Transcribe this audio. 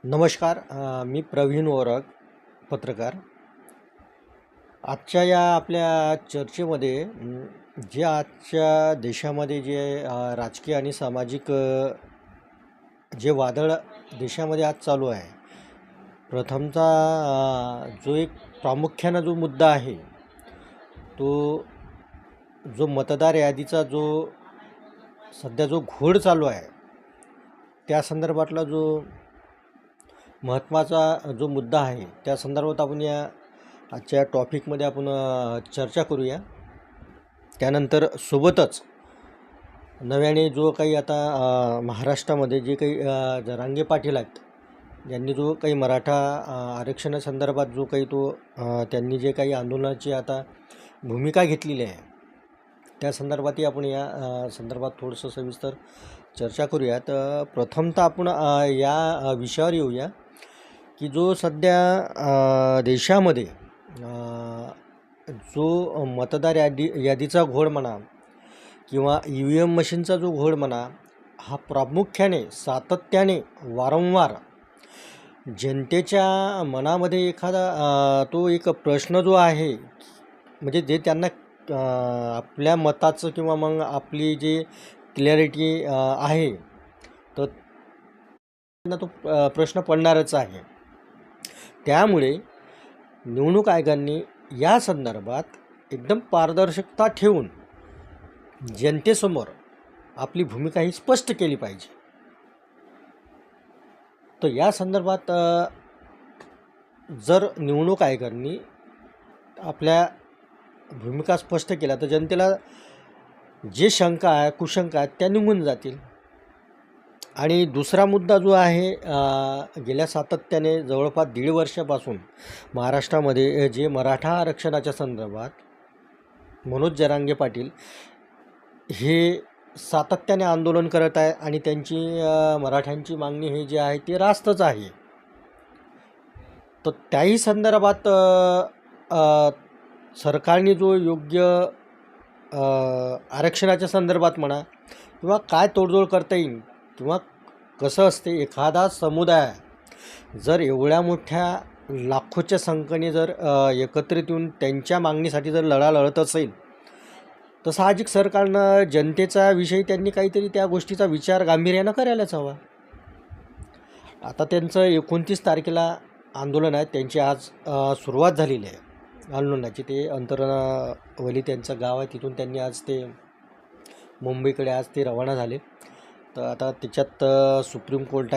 नमस्कार. मी प्रवीण ओरक, पत्रकार. आजच्या या आपल्या चर्चेमध्ये जे आजच्या देशामध्ये जे राजकीय आणि सामाजिक जे वादळ देशामध्ये आज चालू आहे. प्रथमतः जो एक प्रामुख्यानं जो मुद्दा आहे तो जो मतदार यादीचा जो सध्या जो घोळ चालू आहे त्या संदर्भातला जो महत्त्वाचा जो मुद्दा आहे त्या संदर्भात आपण या आजच्या टॉपिकमध्ये आपण चर्चा करूया. त्यानंतर सोबतच नव्याने जो काही आता महाराष्ट्रामध्ये जे काही जरांगे पाटील आहेत, यांनी जो काही मराठा आरक्षणासंदर्भात जो काही तो त्यांनी जे काही आंदोलनाची आता भूमिका घेतलेली आहे त्या संदर्भातही आपण या संदर्भात थोडंसं सविस्तर चर्चा करूया. तर प्रथमतः आपण या विषयावर येऊया की जो सध्या देशामध्ये जो मतदार यादीचा घोळ म्हणा किंवा EVM मशीनचा जो घोळ म्हणा, हा प्रामुख्याने सातत्याने वारंवार जनतेच्या मनामध्ये एखादा तो एक प्रश्न जो आहे, म्हणजे जे त्यांना आपल्या मताचं किंवा मग आपली जी क्लॅरिटी आहे तर त्यांना तो प्रश्न पडणारच आहे. त्यामुळे निवडणूक आयोगाने या संदर्भात एकदम पारदर्शकता ठेवून जनतेसमोर आपली भूमिका ही स्पष्ट केली पाहिजे. तर या संदर्भात जर निवडणूक आयोगाने आपल्या भूमिका स्पष्ट केल्या तर जनतेला जे शंका आहे, कुशंका आहेत त्या निघून जातील. आणि दुसरा मुद्दा जो आहे, गेल्या सातत्याने जवळपास 1.5 वर्षापासून महाराष्ट्रामध्ये जे मराठा आरक्षणाच्या संदर्भात मनोज जरांगे पाटील हे सातत्याने आंदोलन करत आहे आणि त्यांची मराठ्यांची मागणी हे जे आहे ते रास्तच आहे. तर त्याही संदर्भात सरकारने जो योग्य आरक्षणाच्या संदर्भात म्हणा किंवा काय तोडजोड करता येईल किंवा कसं असते, एखादा समुदाय जर एवढ्या मोठ्या लाखोच्या संख्येने जर एकत्रित येऊन त्यांच्या मागणीसाठी जर लढा लढत असेल तर साहजिक सरकारनं जनतेचा विषयी त्यांनी काहीतरी त्या गोष्टीचा विचार गांभीर्यानं करायलाच हवा. आता त्यांचं 29 तारखेला आंदोलन आहे, त्यांची आज सुरुवात झालेली आहे आंदोलनाची. ते अंतरवली त्यांचं गाव आहे, तिथून त्यांनी आज ते मुंबईकडे आज ते रवाना झाले. तर आता त्याच्यात सुप्रीम कोर्टात